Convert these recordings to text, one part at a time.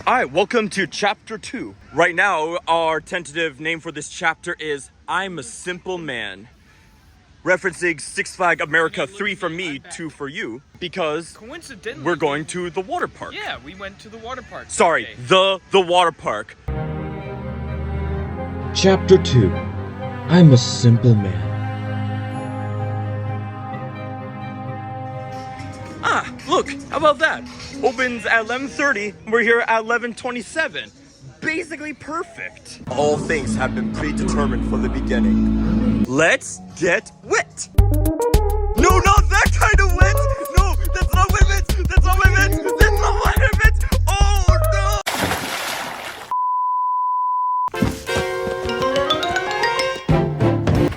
Alright, welcome to Chapter 2. Right now, our tentative name for this chapter is I'm a Simple Man. Referencing Six Flags America 3 for me, 2 for you, because coincidentally we're going to the water park. Yeah, we went to the water park. Sorry, today. the water park. Chapter 2. I'm a Simple Man. Ah, look, how about that? Opens at 11:30, we're here at 11:27. Basically perfect. All things have been predetermined from the beginning. Let's get wet. No, not that kind of wet. No, that's not what I meant. That's not what I meant. That's not what I meant. Oh no.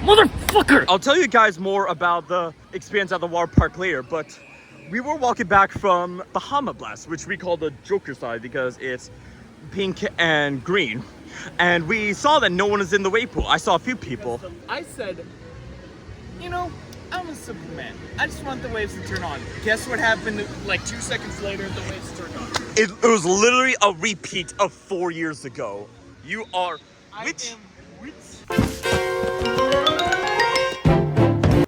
Motherfucker! I'll tell you guys more about the experience at the water park later, but we were walking back from Bahama Blast, which we call the Joker side because it's pink and green. And we saw that no one is in the wave pool. I saw a few people. I said, you know, I'm a simple man. I just want the waves to turn on. Guess what happened like 2 seconds later, the waves turned on. It was literally a repeat of 4 years ago. You are which?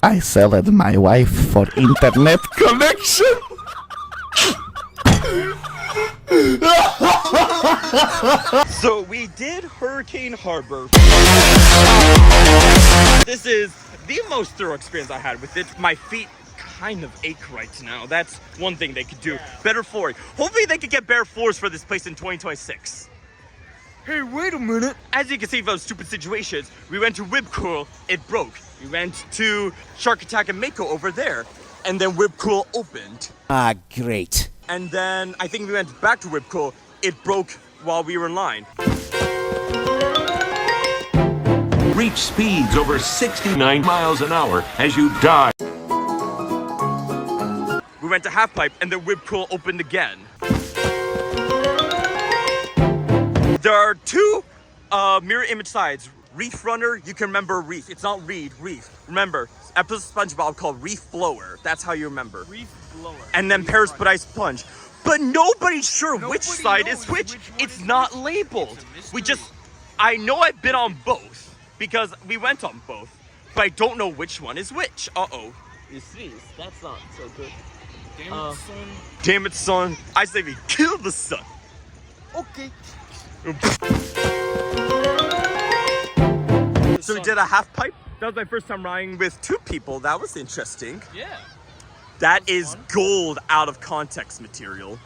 I sold my wife for internet connection. So we did Hurricane Harbor. This is the most thorough experience I had with it. My feet kind of ache right now. That's one thing they could do. Better flooring. Hopefully they could get better floors for this place in 2026. Hey, wait a minute. As you can see from those stupid situations, we went to Whip Cool, it broke. We went to Shark Attack and Mako over there, and then Whip Cool opened. Ah, great. And then I think we went back to Whip Cool, it broke while we were in line. Reach speeds over 69 miles an hour as you dive. We went to Half Pipe, and then Whip Cool opened again. There are two mirror image sides. Reef Runner, you can remember Reef. It's not Reef. Remember, episode of SpongeBob called Reef Blower. That's how you remember. Reef blower. And then Paris But I Sponge. But nobody's sure Nobody which side is knows which. which one It's is not which. labeled. It's a We mystery. just, I know I've been on both because we went on both, but I don't know which one is which. Uh-oh. You see, that's not so good. Damn it, son. Damn it, son. I say we kill the sun. Okay. So we did a half pipe. That was my first time riding with two people. That was interesting. Yeah. That is gold out of context material.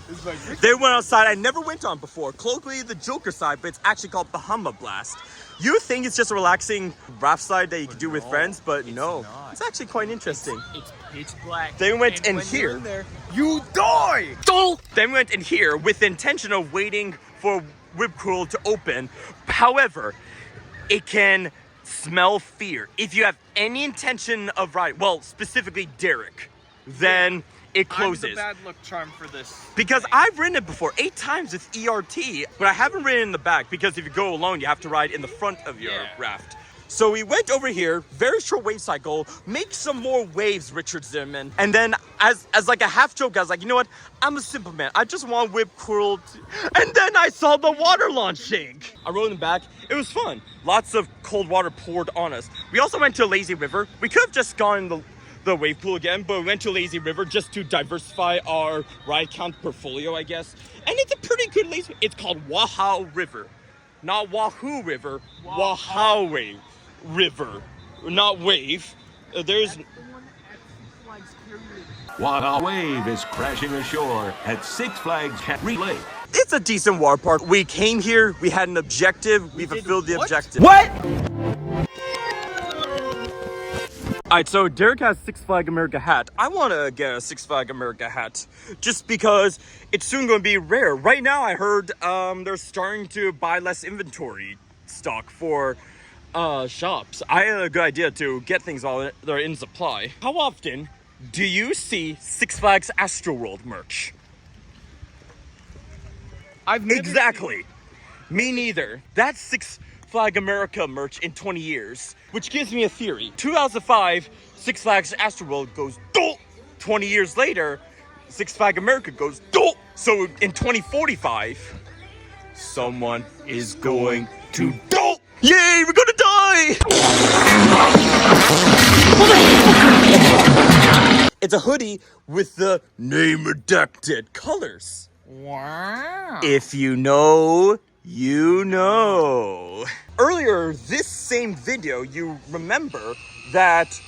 It's like, They went outside I never went on before. Colloquially the Joker side, but it's actually called Bahama Blast. You think it's just a relaxing raft side that you can do with friends, but no. not. It's actually quite interesting. it's pitch black. They went and in when here. you're in there, you die! Then we went in here with the intention of waiting for Whip Cool to open. However, it can smell fear. If you have any intention of riding, well, specifically Derek, then it closes. I'm the bad luck charm for this. Because thing. I've ridden it before 8 times with ERT, but I haven't ridden in the back because if you go alone, you have to ride in the front of your raft. So we went over here, very short wave cycle, make some more waves, Richard Zimmerman. And then as like a half joke, I was like, you know what? I'm a simple man. I just want Whip Cool. And then I saw the water launching. I rode in the back. It was fun. Lots of cold water poured on us. We also went to Lazy River. We could have just gone in the wave pool again, but we went to Lazy River just to diversify our ride count portfolio, I guess. And it's a pretty good lazy. It's called Wahau River, not Wahoo River. Wahau River, not wave. There's While a wave is crashing ashore at Six Flags Relay. it's a decent water park. We came here. We had an objective. We fulfilled the what? objective. What? All right, so Derek has Six Flag America hat. I want to get a Six Flag America hat just because it's soon going to be rare. Right now, I heard they're starting to buy less inventory stock for shops. I had a good idea to get things while they're in supply. How often do you see Six Flags Astroworld merch? I've never Exactly. Me neither. That's Six Flag America merch in 20 years, which gives me a theory. 2005, Six Flags Astroworld goes dope. 20 years later, Six Flag America goes dope. So in 2045, someone is going to die. Yay, we're gonna die! It's a hoodie with the name redacted colors. Wow. If you know, you know. Earlier, this same video, you remember that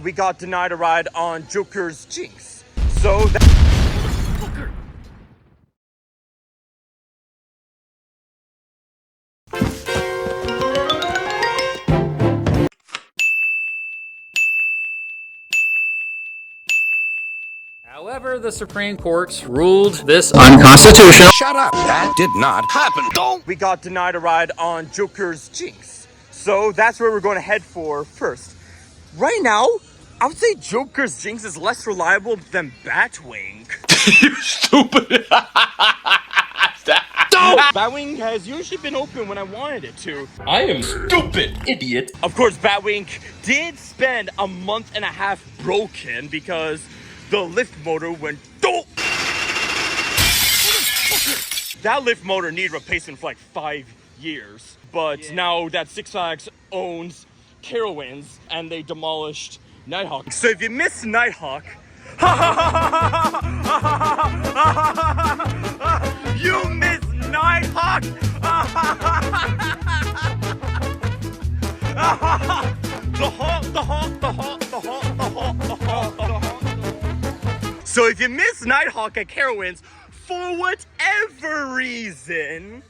we got denied a ride on Joker's Jinx. So that However, the Supreme Court ruled this unconstitutional. Shut up. That did not happen. we got denied a ride on Joker's Jinx. So that's where we're going to head for first. Right now, I would say Joker's Jinx is less reliable than Batwing. You stupid. Batwing has usually been open when I wanted it to. I am stupid, idiot. Of course, Batwing did spend a month and a half broken because the lift motor went dope. That lift motor needed replacement for like 5 years. But now that Six Flags owns Carowinds and they demolished Nighthawk. So if you miss Nighthawk, you miss Nighthawk. So if you miss Nighthawk at Carowinds, for whatever reason,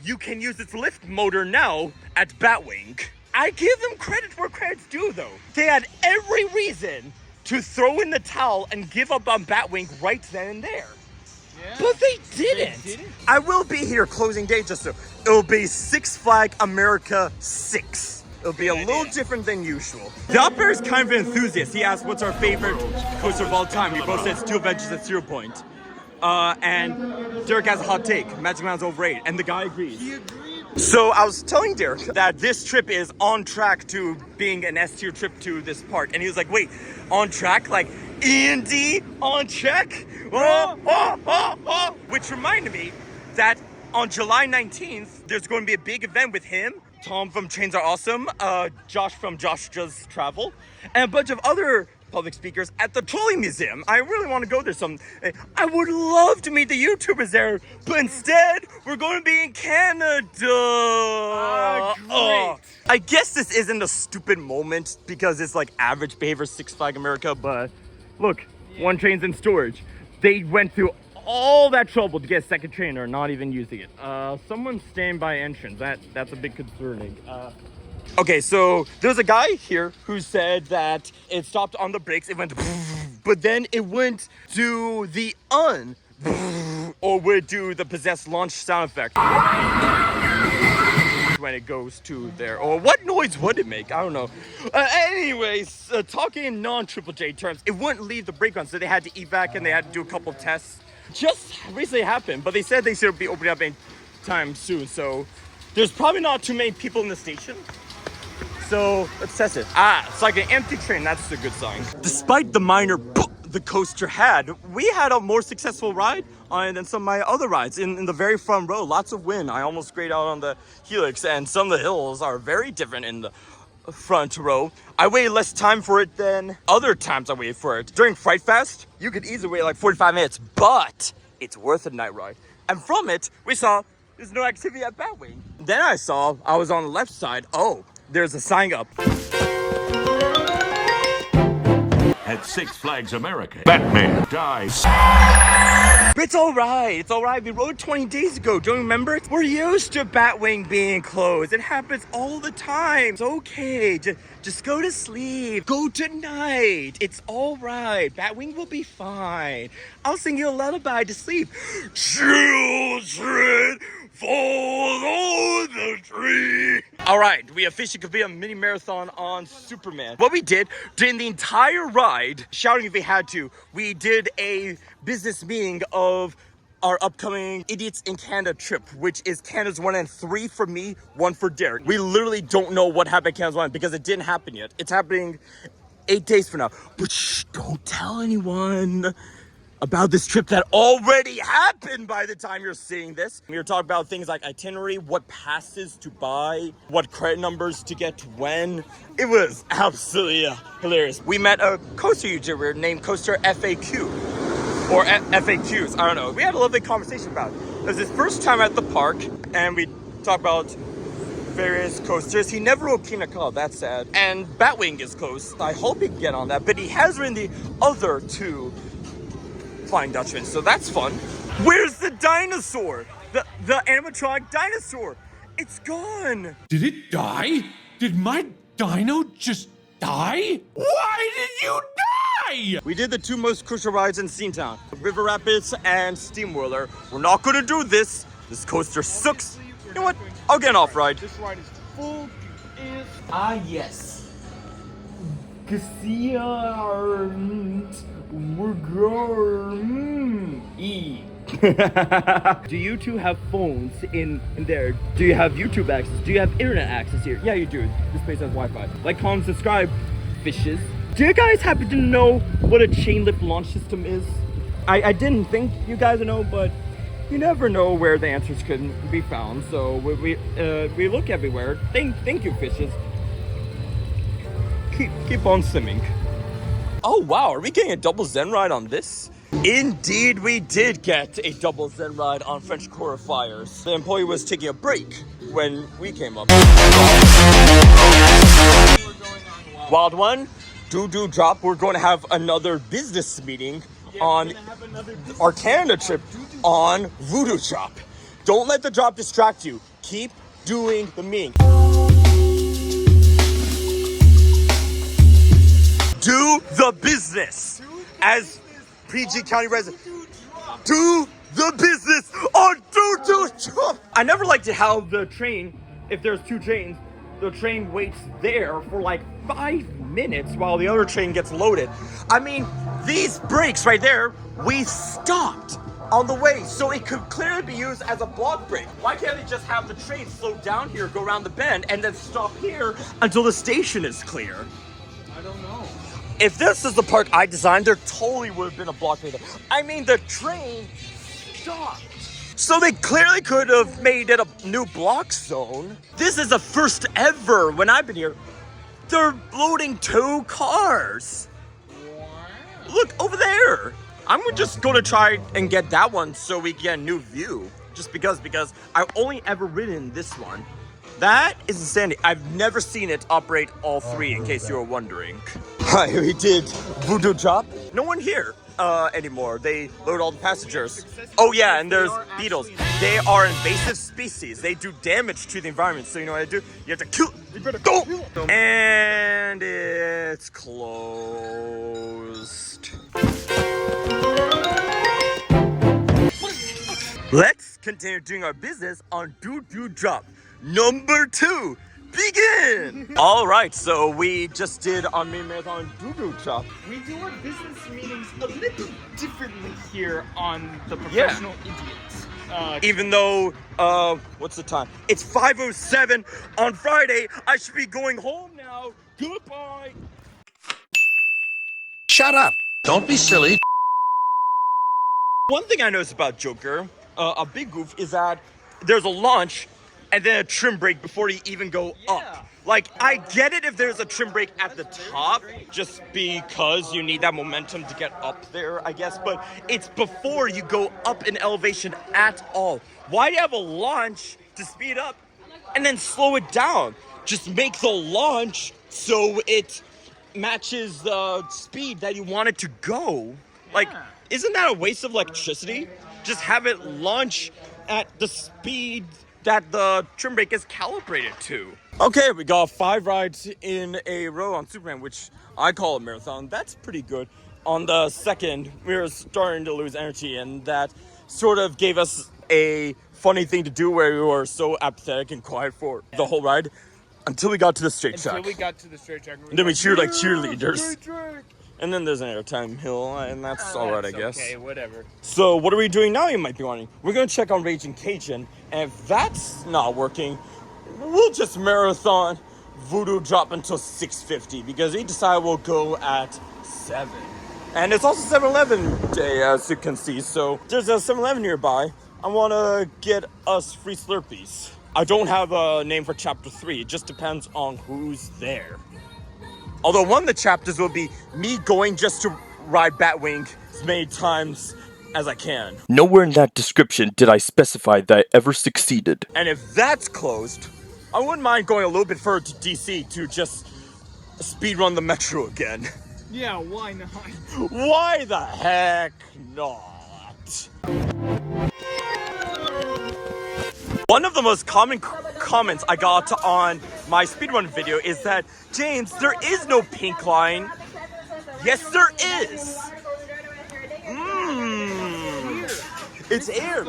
you can use its lift motor now at Batwing. I give them credit where credit's due though. They had every reason to throw in the towel and give up on Batwing right then and there. Yeah. But they didn't. I will be here closing day just so. It'll be Six Flag America 6. It'll be a little different than usual. The up bear is kind of an enthusiast. He asked what's our favorite coaster of all time. We both said Steel Adventures at 0 Point. And Derek has a hot take. Magic Mountain's overrated. And the guy agrees. He agreed. So I was telling Derek that this trip is on track to being an S-tier trip to this park. And he was like, wait, on track? Like E&D on track? Which reminded me that on July 19th, there's going to be a big event with him, Tom from Trains Are Awesome, Josh from Josh Does Travel, and a bunch of other public speakers at the Trolley Museum. I really want to go there. I would love to meet the YouTubers there, but instead, we're going to be in Canada. Great. I guess this isn't a stupid moment because it's like average behavior Six Flag America, but look, one train's in storage. They went through all that trouble to get a second train or not even using it. Someone's staying by entrance. That's a bit concerning. Okay, so there's a guy here who said that it stopped on the brakes, it went but then it went to the or would do the possessed launch sound effect when it goes to there. Or what noise would it make? I don't know. Anyways, talking in non-Triple J terms, it wouldn't leave the brake run, so they had to evac and they had to do a couple tests. Just recently happened, but they said they should be opening up anytime soon, so there's probably not too many people in the station. So let's test it. It's like an empty train. That's a good sign. Despite the minor the coaster had, we had a more successful ride than some of my other rides. In the very front row, lots of wind. I almost grayed out on the helix, and some of the hills are very different in the front row. I waited less time for it than other times I waited for it. During Fright Fest, you could easily wait like 45 minutes, but it's worth a night ride. And from it, we saw there's no activity at Batwing. Then I was on the left side. Oh, there's a sign up. At Six Flags America, Batman dies. But it's all right. We rode 20 days ago. Don't you remember it? We're used to Batwing being closed. It happens all the time. It's okay. Just go to sleep. Go tonight. It's all right. Batwing will be fine. I'll sing you a lullaby to sleep. Children, follow the tree. All right, we officially could be a mini marathon on Superman. What we did during the entire ride, shouting if we had to, we did a business meeting of our upcoming Idiots in Canada trip, which is Canada's 1 and 3 for me, 1 for Derek. We literally don't know what happened at Canada's 1 because it didn't happen yet. It's happening 8 days from now. But shh, don't tell anyone. about this trip that already happened by the time you're seeing this. We were talking about things like itinerary, what passes to buy, what credit numbers to get when. It was absolutely hilarious. We met a coaster YouTuber named Coaster FAQ. Or FAQs, I don't know. We had a lovely conversation about it. It was his first time at the park, and we talked about various coasters. He never rode Kina Ka, that's sad. And Batwing is close. I hope he can get on that, but he has ridden the other two Flying Dutchman, so that's fun. Where's the dinosaur? The animatronic dinosaur? It's gone. Did it die? Did my dino just die? Why did you die? We did the two most crucial rides in Steamtown, River Rapids and Steamwhirler. We're not gonna do this. This coaster sucks. You know what? I'll get an off ride. This ride is full. Yes. Do you two have phones in there? Do you have YouTube access? Do you have internet access here? Yeah, you do. This place has Wi-Fi. Like, comment, subscribe, fishes. Do you guys happen to know what a chain lift launch system is? I didn't think you guys would know, but you never know where the answers can be found. So we look everywhere. Thank you, fishes. Keep on swimming. Oh wow, are we getting a double Zen ride on this? Indeed, we did get a double Zen ride on French Quarter Fires. The employee was taking a break when we came up. Wild One, do drop. We're going to have another business meeting on our Canada trip on Voodoo Drop. Don't let the drop distract you. Keep doing the meeting. Do the business as PG County resident. Do the business on Voodoo Drop. I never liked it how the train, if there's two trains, the train waits there for like 5 minutes while the other train gets loaded. I mean, these brakes right there, we stopped on the way, so it could clearly be used as a block brake. Why can't they just have the train slow down here, go around the bend, and then stop here until the station is clear? I don't know. If this is the park I designed, there totally would have been a block brake. I mean, the train stopped. So they clearly could have made it a new block zone. This is the first ever when I've been here. They're loading 2 cars. Wow. Look over there. I'm just gonna try and get that one so we get a new view. Just because I've only ever ridden this one. That is insanity. I've never seen it operate all 3, in case you were wondering. Hi, we did Voodoo Drop. No one here anymore. They load all the passengers. Oh yeah, and there's beetles. They are invasive species. They do damage to the environment. So you know what I do? You have to kill. You better go. And it's closed. Let's continue doing our business on Voodoo Drop. Number 2, begin! Alright, so we just did our main marathon Voodoo Drop. We do our business meetings a little differently here on the Professional Idiots. Even though, what's the time? It's 5:07 on Friday. I should be going home now. Goodbye. Shut up. Don't be silly. One thing I noticed about Joker, a big goof, is that there's a launch and then a trim brake before you even go up. Like, I get it if there's a trim brake at the top, just because you need that momentum to get up there, I guess, but it's before you go up in elevation at all. Why do you have a launch to speed up and then slow it down? Just make the launch so it matches the speed that you want it to go. Like, isn't that a waste of electricity? Just have it launch at the speed that the trim brake is calibrated to. Okay, we got 5 rides in a row on Superman, which I call a marathon. That's pretty good. On the second, we were starting to lose energy, and that sort of gave us a funny thing to do where we were so apathetic and quiet for the whole ride until we got to the straight track. Until we got to the straight track. And then we cheered like cheerleaders. And then there's an airtime hill, and that's alright, I guess. Okay, whatever. So what are we doing now, you might be wondering? We're gonna check on Raging Cajun, and if that's not working, we'll just marathon Voodoo Drop until 6:50, because we decided we'll go at 7. And it's also 7-Eleven day, as you can see. So there's a 7-Eleven nearby. I want to get us free Slurpees. I don't have a name for chapter 3. It just depends on who's there. Although one of the chapters will be me going just to ride Batwing as many times as I can. Nowhere in that description did I specify that I ever succeeded. And if that's closed, I wouldn't mind going a little bit further to DC to just speedrun the Metro again. Yeah, why not? Why the heck not? One of the most common comments I got on my speedrun video is that, James, there is no pink line. Yes, there is. It's air.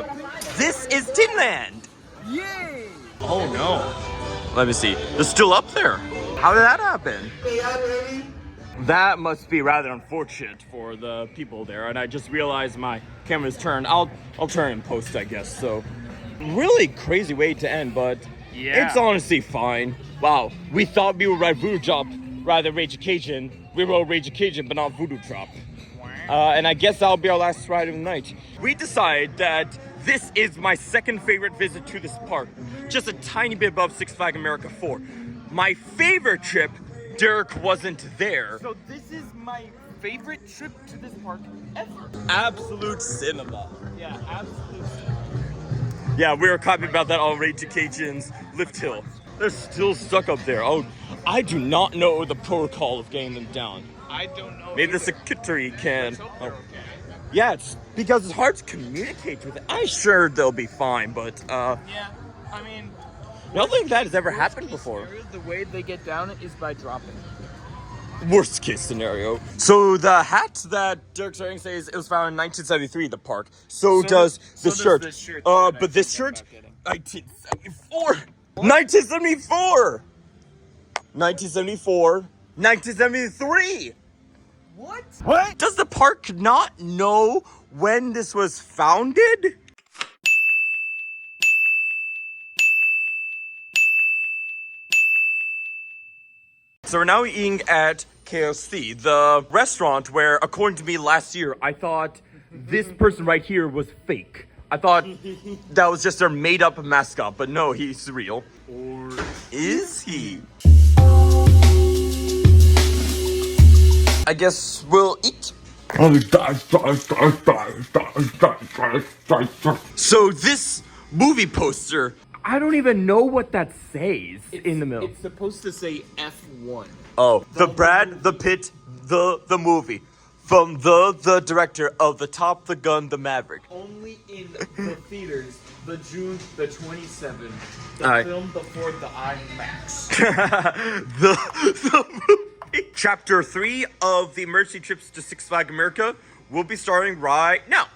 This is Tinland. Yay! Oh no. Let me see. They're still up there. How did that happen? That must be rather unfortunate for the people there, and I just realized my camera's turned. I'll turn in post, I guess. So, really crazy way to end, but it's honestly fine. Wow, we thought we would ride Voodoo Drop rather than Rage Occasion. We rode Rage Occasion, but not Voodoo Drop. And I guess that'll be our last ride of the night. We decided that this is my second favorite visit to this park, just a tiny bit above Six Flags America 4. My favorite trip, Derek wasn't there. So this is my favorite trip to this park ever. Absolute cinema. Yeah, absolute cinema. Yeah, we were copying about that on Rage Occasion's Lift Hill. They're still stuck up there. Oh, I do not know the protocol of getting them down. I don't know. Maybe the secretary can. Oh. Yeah, it's because it's hard to communicate with it. I'm sure they'll be fine, but Yeah, I mean, nothing bad has ever happened before. the way they get down is by dropping. Worst case scenario. So the hat that Derek's wearing says it was found in 1973 in the park. So does the shirt. This shirt But this shirt, 1974. 1974. 1974. 1973. What? Does the park not know when this was founded? So we're now eating at KFC, the restaurant where, according to me last year, I thought this person right here was fake. I thought that was just their made-up mascot, but no, he's real. Or is he? I guess we'll eat. So this movie poster, I don't even know what that says in the middle. It's supposed to say F1. Oh, the Brad, the Pitt, the movie. From the director of The Top, the Gun, the Maverick. Only in the theaters, the June the 27th. The Alright. film before the IMAX. the movie. Chapter 3 of the Emergency Trips to Six Flags America will be starting right now.